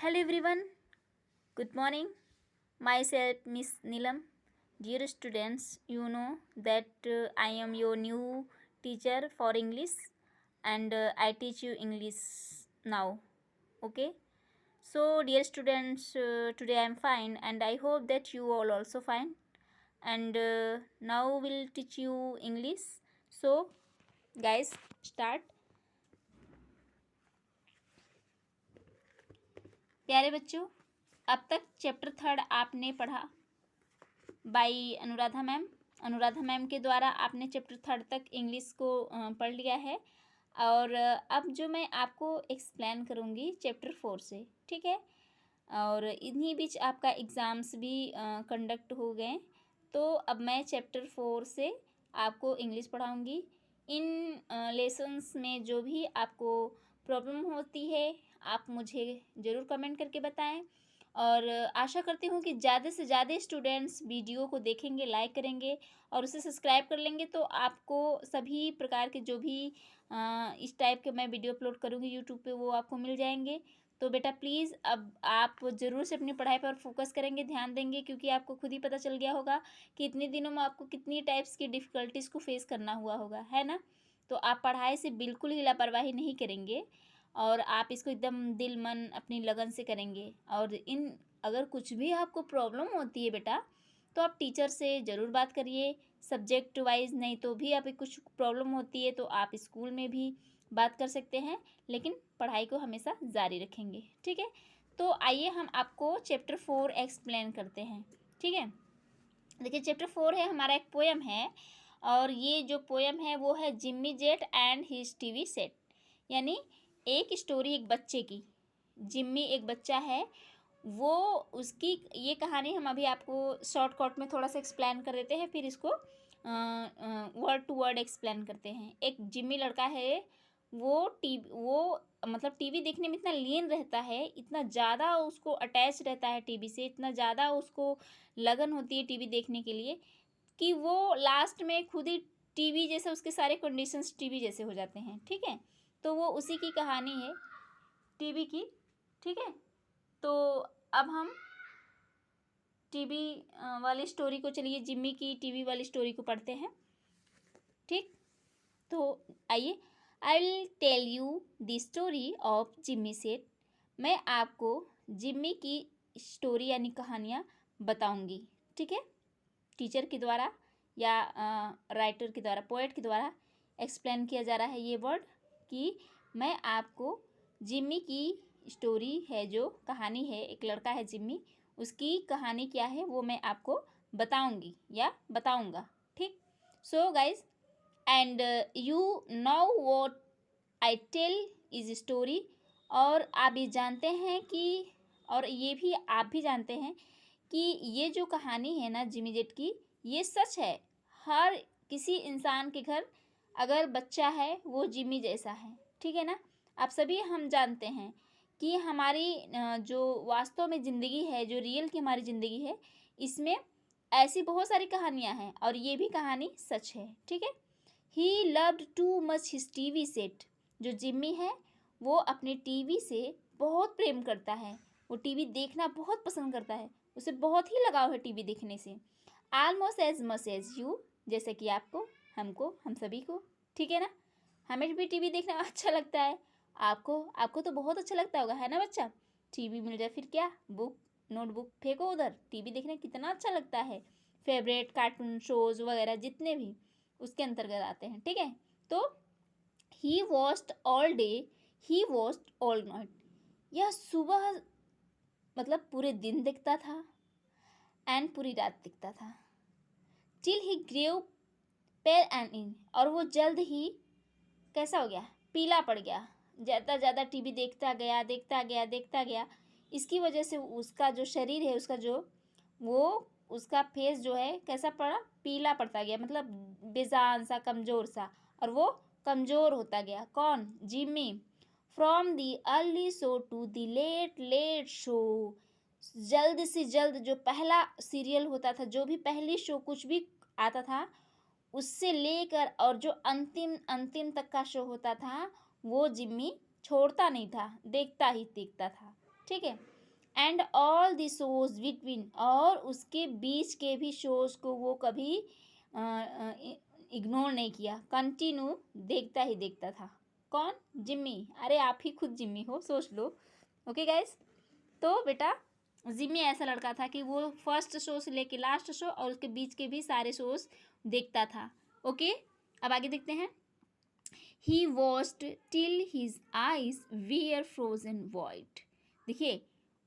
Hello everyone, good morning. Myself Miss Nilam. Dear students, you know that I am your new teacher for English and I teach you English now. Okay? So dear students, today I am fine and I hope that you all also fine. And now we'll teach you English. So guys, start. प्यारे बच्चों, अब तक chapter 3 आपने पढ़ा by Anuradha ma'am के द्वारा आपने chapter 3 तक इंग्लिश को पढ़ लिया है। और अब जो मैं आपको एक्सप्लेन करूँगी चैप्टर 4 से, ठीक है। और इन्हीं बीच आपका एग्ज़ाम्स भी कंडक्ट हो गए, तो अब मैं चैप्टर 4 से आपको इंग्लिश पढ़ाऊँगी। इन लेसन्स में जो भी आपको प्रॉब्लम होती है आप मुझे ज़रूर कमेंट करके बताएं। और आशा करती हूँ कि ज़्यादा से ज़्यादा स्टूडेंट्स वीडियो को देखेंगे, लाइक करेंगे और उसे सब्सक्राइब कर लेंगे, तो आपको सभी प्रकार के जो भी इस टाइप के मैं वीडियो अपलोड करूँगी यूट्यूब पे वो आपको मिल जाएंगे। तो बेटा प्लीज़ अब आप ज़रूर से अपनी पढ़ाई पर फोकस करेंगे, ध्यान देंगे, क्योंकि आपको खुद ही पता चल गया होगा कि इतने दिनों में आपको कितनी टाइप्स की डिफ़िकल्टीज़ को फेस करना हुआ होगा, है ना। तो आप पढ़ाई से बिल्कुल ही लापरवाही नहीं करेंगे और आप इसको एकदम दिल मन अपनी लगन से करेंगे। और अगर कुछ भी आपको प्रॉब्लम होती है बेटा, तो आप टीचर से ज़रूर बात करिए, सब्जेक्ट वाइज नहीं तो भी आप कुछ प्रॉब्लम होती है तो आप स्कूल में भी बात कर सकते हैं, लेकिन पढ़ाई को हमेशा जारी रखेंगे, ठीक है। तो आइए हम आपको चैप्टर 4 एक्सप्लेन करते हैं, ठीक है। देखिए चैप्टर 4 है हमारा, एक पोएम है और ये जो पोएम है वो है Jimmy jet and his TV set. यानी एक स्टोरी एक बच्चे की। जिम्मी एक बच्चा है, वो उसकी ये कहानी हम अभी आपको शॉर्टकट में थोड़ा सा एक्सप्लेन कर देते हैं, फिर इसको वर्ड टू वर्ड एक्सप्लेन करते हैं। एक जिम्मी लड़का है, वो मतलब टीवी देखने में इतना लीन रहता है, इतना ज़्यादा उसको अटैच रहता है टीवी से, इतना ज़्यादा उसको लगन होती है टीवी देखने के लिए कि वो लास्ट में खुद ही टीवी जैसे उसके सारे कंडीशंस टीवी जैसे हो जाते हैं, ठीक है। तो वो उसी की कहानी है टीवी की, ठीक है। तो अब हम टीवी वाली स्टोरी को, चलिए जिम्मी की टीवी वाली स्टोरी को पढ़ते हैं, ठीक। तो आइए, I will tell you the story of Jimmy Jet. मैं आपको जिम्मी की स्टोरी यानी कहानियाँ बताऊंगी, ठीक है। टीचर के द्वारा या राइटर के द्वारा, पोएट के द्वारा एक्सप्लेन किया जा रहा है ये वर्ड कि मैं आपको जिम्मी की स्टोरी है, जो कहानी है, एक लड़का है जिम्मी, उसकी कहानी क्या है वो मैं आपको बताऊंगी या बताऊंगा, ठीक। So guys, and you know what I tell is story. और आप ये जानते हैं कि, और ये भी आप भी जानते हैं कि ये जो कहानी है ना जिमी जेट की, ये सच है। हर किसी इंसान के घर अगर बच्चा है वो जिमी जैसा है, ठीक है ना। आप सभी हम जानते हैं कि हमारी जो वास्तव में ज़िंदगी है, जो रियल की हमारी ज़िंदगी है, इसमें ऐसी बहुत सारी कहानियाँ हैं और ये भी कहानी सच है, ठीक है। He loved too much his TV set. जो जिम्मी है वो अपने टीवी से बहुत प्रेम करता है, वो टीवी देखना बहुत पसंद करता है, उसे बहुत ही लगाव है टीवी देखने से। Almost as much as you, जैसे कि आपको, हमको, हम सभी को, ठीक है ना। हमें भी टीवी देखना अच्छा लगता है, आपको तो बहुत अच्छा लगता होगा, है ना बच्चा। टीवी मिल जाए फिर क्या, बुक नोटबुक फेंको उधर, टीवी देखना कितना अच्छा लगता है। फेवरेट कार्टून शोज़ वगैरह जितने भी उसके अंतर्गत आते हैं, ठीक है। तो ही वॉच्ड ऑल डे, ही वॉच्ड ऑल नाइट। यह सुबह मतलब पूरे दिन दिखता था एंड पूरी रात दिखता था। Till he grew pale and in, और वो जल्द ही कैसा हो गया, पीला पड़ गया। ज़्यादा टीवी देखता गया। इसकी वजह से उसका जो शरीर है, उसका फेस जो है कैसा पड़ा, पीला पड़ता गया, मतलब बेजान सा, कमज़ोर सा, और वो कमज़ोर होता गया। कौन, Jimmy. From the early show to the late late show. जल्द से जल्द जो पहला सीरियल होता था, जो भी पहली शो कुछ भी आता था, उससे लेकर और जो अंतिम तक का शो होता था, वो जिम्मी छोड़ता नहीं था, देखता ही देखता था, ठीक है। And all the shows between, और उसके बीच के भी शोज को वो कभी इग्नोर नहीं किया, कंटिन्यू देखता ही देखता था। कौन? जिम्मी। अरे आप ही खुद जिम्मी हो, सोच लो। ओके गाइस, तो बेटा जिम्मी ऐसा लड़का था कि वो फर्स्ट शो से लेके लास्ट शो और उसके बीच के भी सारे शोज देखता था। ओके, अब आगे देखते हैं। He watched till his eyes were frozen white. देखिए,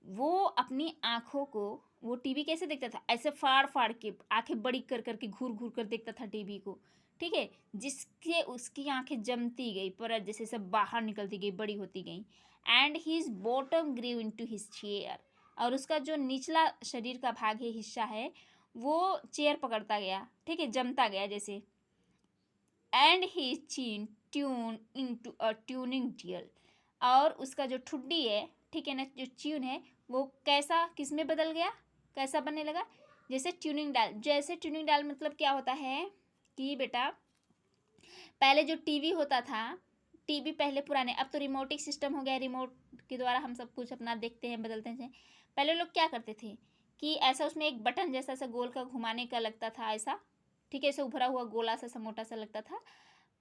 वो अपनी आँखों को, वो टीवी कैसे देखता था? ऐसे फाड़ फाड़ के, आंखें बड़ी कर करके, घूर घूर कर देखता था टीवी को, ठीक है। जिसके उसकी आंखें जमती गई, परत जैसे सब बाहर निकलती गई, बड़ी होती गई। And his bottom grew into his chair, और उसका जो निचला शरीर का भाग है, हिस्सा है, वो चेयर पकड़ता गया, ठीक है, जमता गया जैसे। एंड ही चीन tune into a tuning deal, और उसका जो ठुड्डी है, ठीक है ना, जो ट्यून है, वो कैसा, किस में बदल गया, कैसा बनने लगा? जैसे ट्यूनिंग डायल। जैसे ट्यूनिंग डायल मतलब क्या होता है कि बेटा, पहले जो टीवी होता था, टीवी पहले पुराने, अब तो रिमोटिक सिस्टम हो गया, रिमोट के द्वारा हम सब कुछ अपना देखते हैं, बदलते हैं। पहले लोग क्या करते थे कि ऐसा उसमें एक बटन जैसा सा गोल का घुमाने का लगता था, ऐसा, ठीक है, ऐसे उभरा हुआ गोला सा मोटा सा लगता था।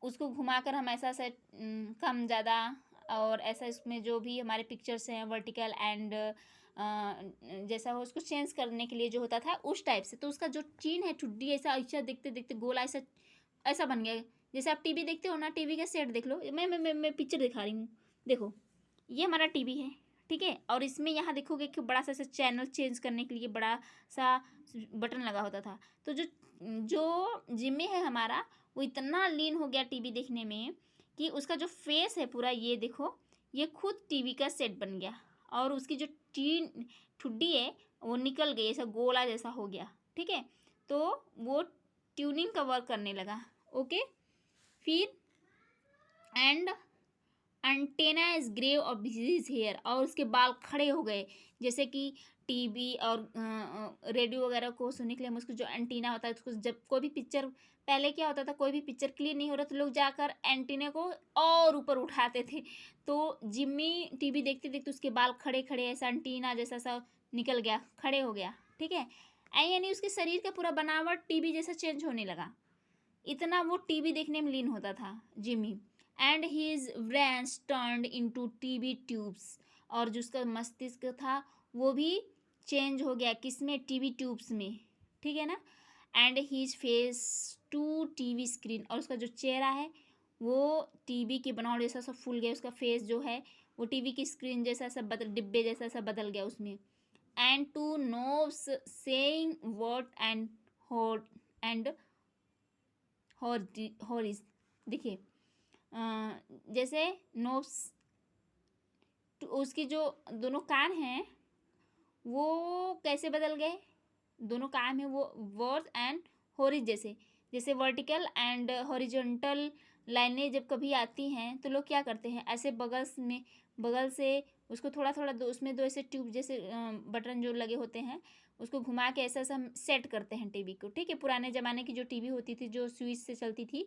उसको घुमाकर हम ऐसा से कम ज़्यादा, और ऐसा इसमें जो भी हमारे पिक्चर्स हैं वर्टिकल एंड जैसा हो, उसको चेंज करने के लिए जो होता था उस टाइप से। तो उसका जो चीन है, ठुड्डी, ऐसा ऐसा देखते देखते गोला ऐसा ऐसा बन गया। जैसे आप टीवी देखते हो ना, टीवी का सेट देख लो, मैं पिक्चर दिखा रही हूँ, देखो, ये हमारा टीवी है, ठीक है, और इसमें यहाँ देखोगे कि बड़ा सा चैनल चेंज करने के लिए बड़ा सा बटन लगा होता था। तो जो जो जिम्मी है हमारा, वो इतना लीन हो गया टीवी देखने में कि उसका जो फेस है पूरा, ये देखो, ये खुद टीवी का सेट बन गया, और उसकी जो टीन ठुड्डी है वो निकल गई, ऐसा गोला जैसा हो गया, ठीक है। तो वो ट्यूनिंग का वर्क करने लगा। ओके, फिर and antenna is grew of his hair, और उसके बाल खड़े हो गए, जैसे कि टीवी और रेडियो वगैरह को सुनने के लिए हम उसको जो एंटीना होता है, उसको जब कोई भी पिक्चर, पहले क्या होता था, कोई भी पिक्चर क्लियर नहीं हो रहा तो लोग जाकर एंटीना को और ऊपर उठाते थे। तो जिम्मी टीवी देखते देखते उसके बाल खड़े खड़े, ऐसा एंटीना जैसा सा निकल गया, खड़े हो गया, ठीक है। यानी उसके शरीर का पूरा बनावट टीवी जैसा चेंज होने लगा, इतना वो टीवी देखने में लीन होता था Jimmy. And his brains turned into TV tubes, और जो उसका मस्तिष्क था वो भी चेंज हो गया, किसमें? टीवी ट्यूब्स में, ठीक है ना। And his face to TV screen, और उसका जो चेहरा है वो टीवी की बनावट जैसा सब फूल गया, उसका फेस जो है वो टीवी की स्क्रीन जैसा सब बदल, डिब्बे जैसा सब बदल गया उसमें। And to knobs saying word and hot and horrors. देखिए, जैसे नोब्स, तो उसकी जो दोनों कान हैं वो कैसे बदल गए? दोनों कान हैं वो वर्थ एंड हॉरिज जैसे, जैसे वर्टिकल एंड हॉरिजॉन्टल लाइनें जब कभी आती हैं तो लोग क्या करते हैं, ऐसे बगल से उसको थोड़ा थोड़ा उसमें दो ऐसे ट्यूब जैसे बटन जो लगे होते हैं, उसको घुमा के ऐसा हम सेट करते हैं टीवी को, ठीक है। पुराने ज़माने की जो टीवी होती थी जो स्विच से चलती थी,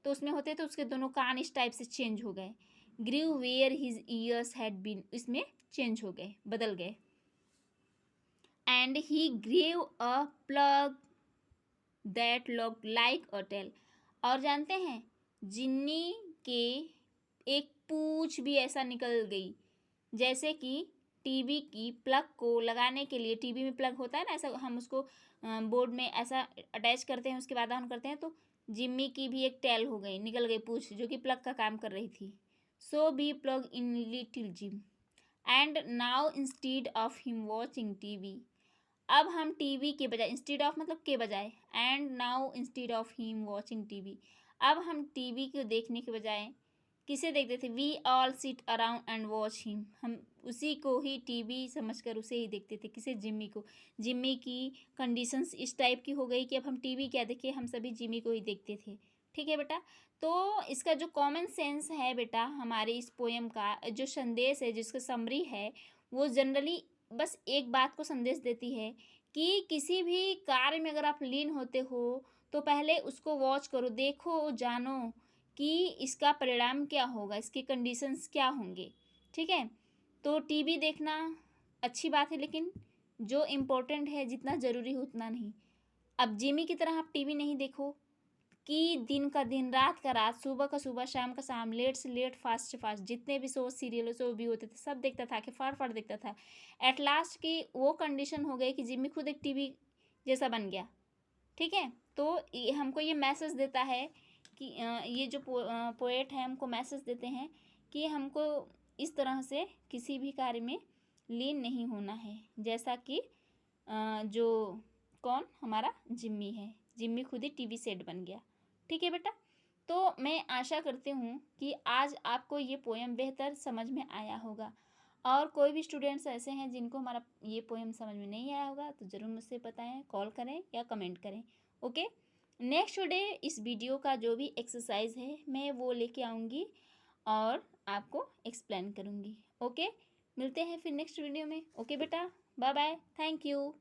तो उसमें होते तो उसके दोनों कान इस टाइप से चेंज हो गए। Grew where his ears had been, इसमें चेंज हो गए, बदल गए। And he grew a plug that looked like a tail, और जानते हैं जिन्नी के एक पूंछ भी ऐसा निकल गई, जैसे कि टीवी की प्लग को लगाने के लिए, टीवी में प्लग होता है ना ऐसा, हम उसको बोर्ड में ऐसा अटैच करते हैं, उसके बाद ऑन करते हैं, तो जिम्मी की भी एक टेल हो गई, निकल गई पूंछ, जो कि प्लग का काम कर रही थी। So be plug in little Jim, and now instead of him watching TV, अब हम टीवी के बजाय, इंस्टीड ऑफ मतलब के बजाय, and now instead of him watching TV, अब हम टीवी को देखने के बजाय किसे देखते थे? We all sit around and watch him, हम उसी को ही टीवी समझकर उसे ही देखते थे। किसे? जिम्मी को। जिम्मी की कंडीशंस इस टाइप की हो गई कि अब हम टीवी क्या देखें, हम सभी जिम्मी को ही देखते थे, ठीक है बेटा। तो इसका जो कॉमन सेंस है बेटा, हमारे इस पोएम का जो संदेश है, जिसका समरी है, वो जनरली बस एक बात को संदेश देती है कि किसी भी कार्य में अगर आप लीन होते हो तो पहले उसको वॉच करो, देखो, जानो कि इसका परिणाम क्या होगा, इसके कंडीशंस क्या होंगे, ठीक है। तो टीवी देखना अच्छी बात है, लेकिन जो इम्पोर्टेंट है जितना ज़रूरी हो उतना नहीं। अब जिमी की तरह आप टीवी नहीं देखो कि दिन का दिन, रात का रात, सुबह का सुबह, शाम का शाम, लेट से लेट, फास्ट से फास्ट, जितने भी शो सीरियल शो भी होते थे सब देखता था कि फाड़ फाड़ देखता था। एट लास्ट की वो कंडीशन हो गई कि जिम्मी खुद एक टीवी जैसा बन गया। ठीक है, तो हमको ये मैसेज देता है कि ये जो पोएट है हमको मैसेज देते हैं कि हमको इस तरह से किसी भी कार्य में लीन नहीं होना है, जैसा कि जो कौन हमारा जिम्मी है, जिम्मी खुद ही टीवी सेट बन गया। ठीक है बेटा, तो मैं आशा करती हूँ कि आज आपको ये पोएम बेहतर समझ में आया होगा। और कोई भी स्टूडेंट्स ऐसे हैं जिनको हमारा ये पोएम समझ में नहीं आया होगा तो ज़रूर मुझसे बताएं, कॉल करें या कमेंट करें। ओके, नेक्स्ट डे इस वीडियो का जो भी एक्सरसाइज है मैं वो लेके आऊँगी और आपको एक्सप्लेन करूँगी। ओके, मिलते हैं फिर नेक्स्ट वीडियो में। ओके बेटा, बाय बाय, थैंक यू।